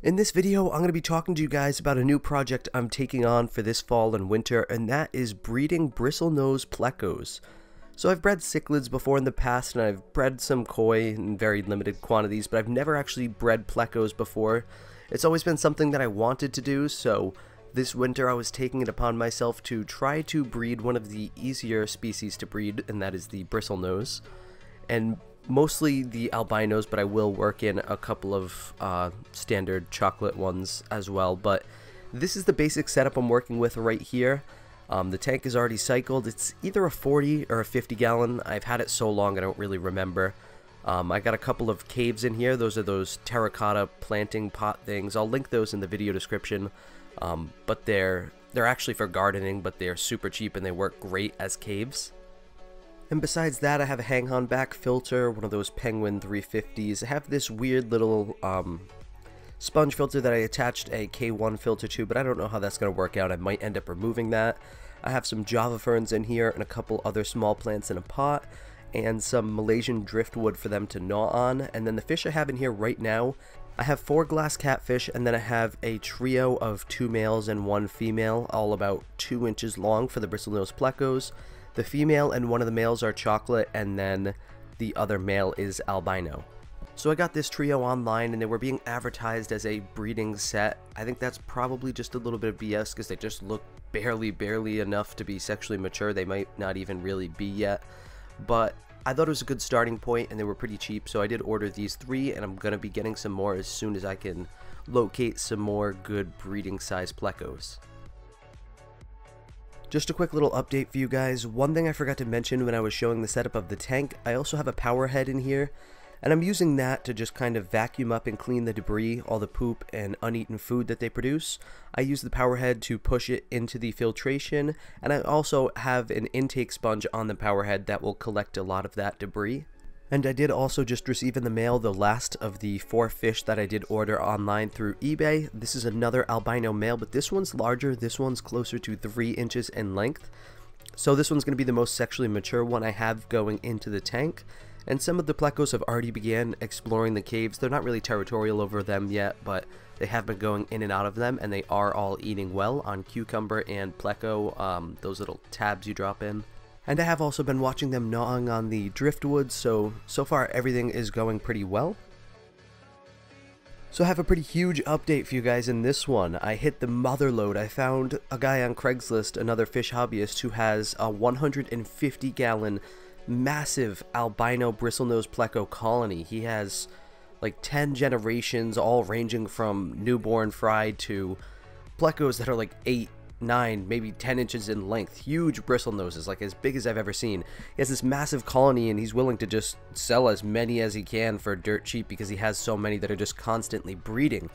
In this video, I'm going to be talking to you guys about a new project I'm taking on for this fall and winter, and that is breeding Bristlenose Plecos. So I've bred cichlids before in the past, and I've bred some koi in very limited quantities, but I've never actually bred Plecos before. It's always been something that I wanted to do, so this winter I was taking it upon myself to try to breed one of the easier species to breed, and that is the Bristlenose. And mostly the albinos, but I will work in a couple of standard chocolate ones as well. But this is the basic setup I'm working with right here. The tank is already cycled. It's either a 40 or a 50 gallon. I've had it so long I don't really remember. I got a couple of caves in here. Those are those terracotta planting pot things. I'll link those in the video description. But they're actually for gardening, but they're super cheap and they work great as caves. And besides that, I have a hang-on back filter, one of those Penguin 350s. I have this weird little sponge filter that I attached a K1 filter to, but I don't know how that's going to work out. I might end up removing that. I have some Java Ferns in here and a couple other small plants in a pot, and some Malaysian driftwood for them to gnaw on. And then the fish I have in here right now, I have 4 glass catfish, and then I have a trio of 2 males and 1 female, all about 2 inches long for the Bristlenose Plecos. The female and one of the males are chocolate, and then the other male is albino. So I got this trio online, and they were being advertised as a breeding set. I think that's probably just a little bit of BS because they just look barely enough to be sexually mature. They might not even really be yet. But I thought it was a good starting point, and they were pretty cheap, so I did order these 3, and I'm going to be getting some more as soon as I can locate some more good breeding size Plecos. Just a quick little update for you guys. One thing I forgot to mention when I was showing the setup of the tank, I also have a power head in here, and I'm using that to just kind of vacuum up and clean the debris, all the poop and uneaten food that they produce. I use the power head to push it into the filtration, and I also have an intake sponge on the power head that will collect a lot of that debris. And I did also just receive in the mail the last of the 4 fish that I did order online through eBay. This is another albino male, but this one's larger. This one's closer to 3 inches in length. So this one's going to be the most sexually mature one I have going into the tank. And some of the Plecos have already began exploring the caves. They're not really territorial over them yet, but they have been going in and out of them, and they are all eating well on cucumber and Pleco, those little tabs you drop in. And I have also been watching them gnawing on the driftwood, so far everything is going pretty well. So I have a pretty huge update for you guys in this one. I hit the mother load. I found a guy on Craigslist, another fish hobbyist, who has a 150 gallon massive albino Bristlenose Pleco colony. He has like 10 generations, all ranging from newborn fried to Plecos that are like 8, 9, maybe 10 inches in length. Huge Bristlenoses, like as big as I've ever seen. He has this massive colony, and he's willing to just sell as many as he can for dirt cheap because he has so many that are just constantly breeding.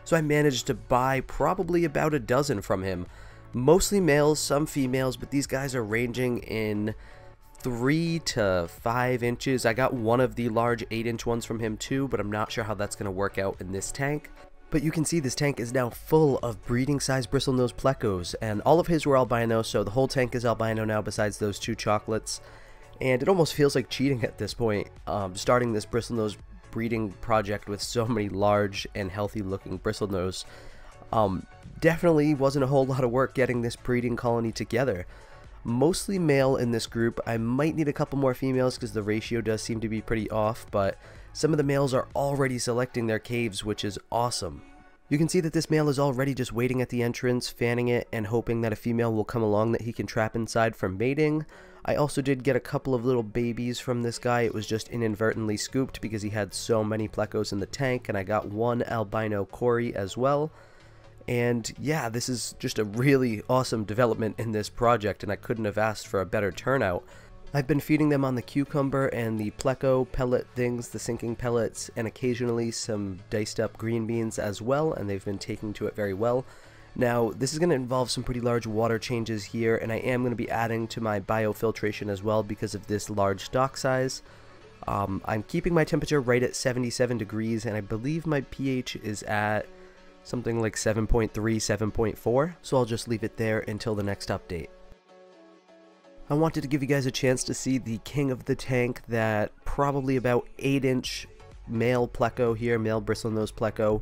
So I managed to buy probably about a dozen from him. Mostly males, some females, but these guys are ranging in 3 to 5 inches. I got one of the large 8-inch ones from him too, but I'm not sure how that's going to work out in this tank. But you can see this tank is now full of breeding size Bristlenose Plecos, and all of his were albino, so the whole tank is albino now besides those 2 chocolates. And it almost feels like cheating at this point, starting this Bristlenose breeding project with so many large and healthy looking Bristlenose. Definitely wasn't a whole lot of work getting this breeding colony together. Mostly male in this group. I might need a couple more females because the ratio does seem to be pretty off, but some of the males are already selecting their caves, which is awesome. You can see that this male is already just waiting at the entrance, fanning it, and hoping that a female will come along that he can trap inside for mating. I also did get a couple of little babies from this guy. It was just inadvertently scooped because he had so many Plecos in the tank, and I got 1 albino Cory as well. And yeah, this is just a really awesome development in this project, and I couldn't have asked for a better turnout. I've been feeding them on the cucumber and the Pleco pellet things, the sinking pellets, and occasionally some diced up green beans as well, and they've been taking to it very well. Now, this is going to involve some pretty large water changes here, and I am going to be adding to my biofiltration as well because of this large stock size. I'm keeping my temperature right at 77 degrees, and I believe my pH is at something like 7.3, 7.4, so I'll just leave it there until the next update. I wanted to give you guys a chance to see the king of the tank, that probably about 8-inch male Pleco here, male Bristlenose Pleco,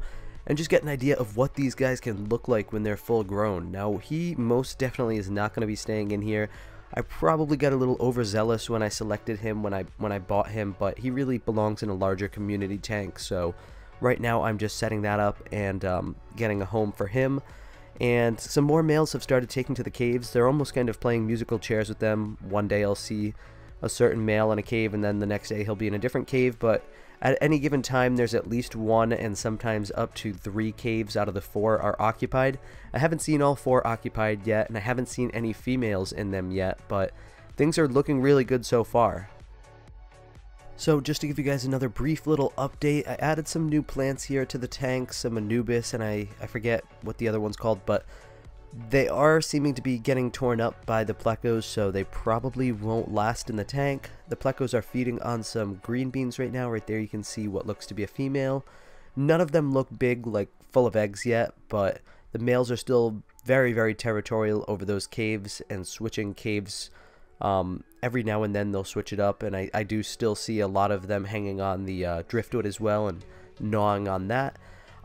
and just get an idea of what these guys can look like when they're full grown. Now, he most definitely is not going to be staying in here. I probably got a little overzealous when I selected him when I bought him, but he really belongs in a larger community tank, so right now I'm just setting that up and getting a home for him. And some more males have started taking to the caves. They're almost kind of playing musical chairs with them. One day I'll see a certain male in a cave, and then the next day he'll be in a different cave, but at any given time there's at least 1 and sometimes up to 3 caves out of the 4 are occupied. I haven't seen all 4 occupied yet, and I haven't seen any females in them yet, but things are looking really good so far. So just to give you guys another brief little update, I added some new plants here to the tank, some Anubis, and I forget what the other one's called, but they are seeming to be getting torn up by the Plecos, so they probably won't last in the tank. The Plecos are feeding on some green beans right now. Right there you can see what looks to be a female. None of them look big, like full of eggs yet, but the males are still very, very territorial over those caves and switching caves. Every now and then they'll switch it up, and I do still see a lot of them hanging on the driftwood as well and gnawing on that.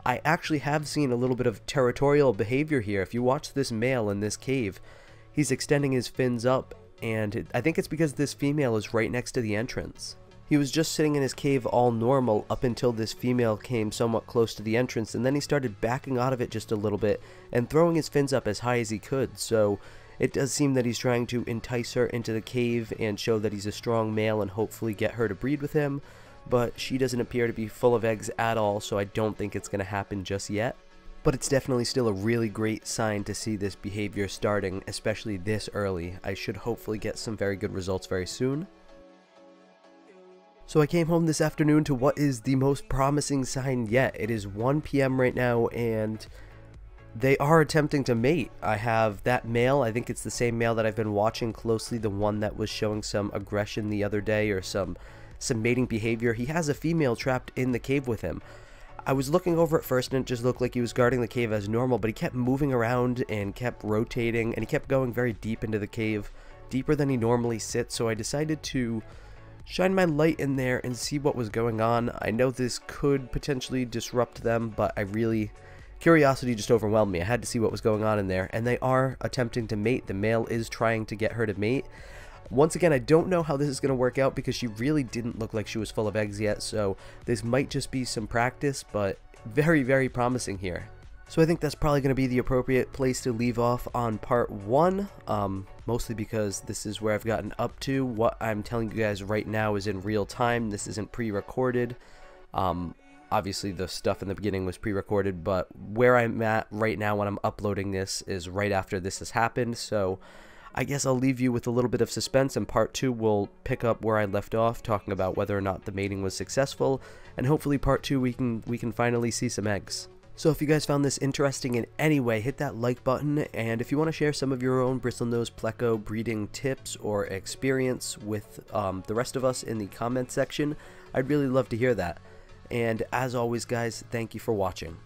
I actually have seen a little bit of territorial behavior here. If you watch this male in this cave, he's extending his fins up, and I think it's because this female is right next to the entrance. He was just sitting in his cave all normal up until this female came somewhat close to the entrance, and then he started backing out of it just a little bit and throwing his fins up as high as he could. So it does seem that he's trying to entice her into the cave and show that he's a strong male and hopefully get her to breed with him, but she doesn't appear to be full of eggs at all, so I don't think it's going to happen just yet. But it's definitely still a really great sign to see this behavior starting, especially this early. I should hopefully get some very good results very soon. So I came home this afternoon to what is the most promising sign yet. It is 1 p.m. right now, and they are attempting to mate. I have that male. I think it's the same male that I've been watching closely, the one that was showing some aggression the other day, or some mating behavior. He has a female trapped in the cave with him. I was looking over at first and it just looked like he was guarding the cave as normal, but he kept moving around and kept rotating, and he kept going very deep into the cave, deeper than he normally sits, so I decided to shine my light in there and see what was going on. I know this could potentially disrupt them, but curiosity just overwhelmed me. I had to see what was going on in there, and they are attempting to mate. The male is trying to get her to mate. Once again, I don't know how this is going to work out because she really didn't look like she was full of eggs yet, so this might just be some practice, but very, very promising here. So I think that's probably going to be the appropriate place to leave off on part 1, mostly because this is where I've gotten up to. What I'm telling you guys right now is in real time. This isn't pre-recorded. Obviously the stuff in the beginning was pre-recorded, but where I'm at right now when I'm uploading this is right after this has happened, so I guess I'll leave you with a little bit of suspense, and part 2 will pick up where I left off, talking about whether or not the mating was successful, and hopefully part 2 we can finally see some eggs. So if you guys found this interesting in any way, hit that like button, and if you want to share some of your own Bristlenose Pleco breeding tips or experience with the rest of us in the comments section, I'd really love to hear that. And as always guys, thank you for watching.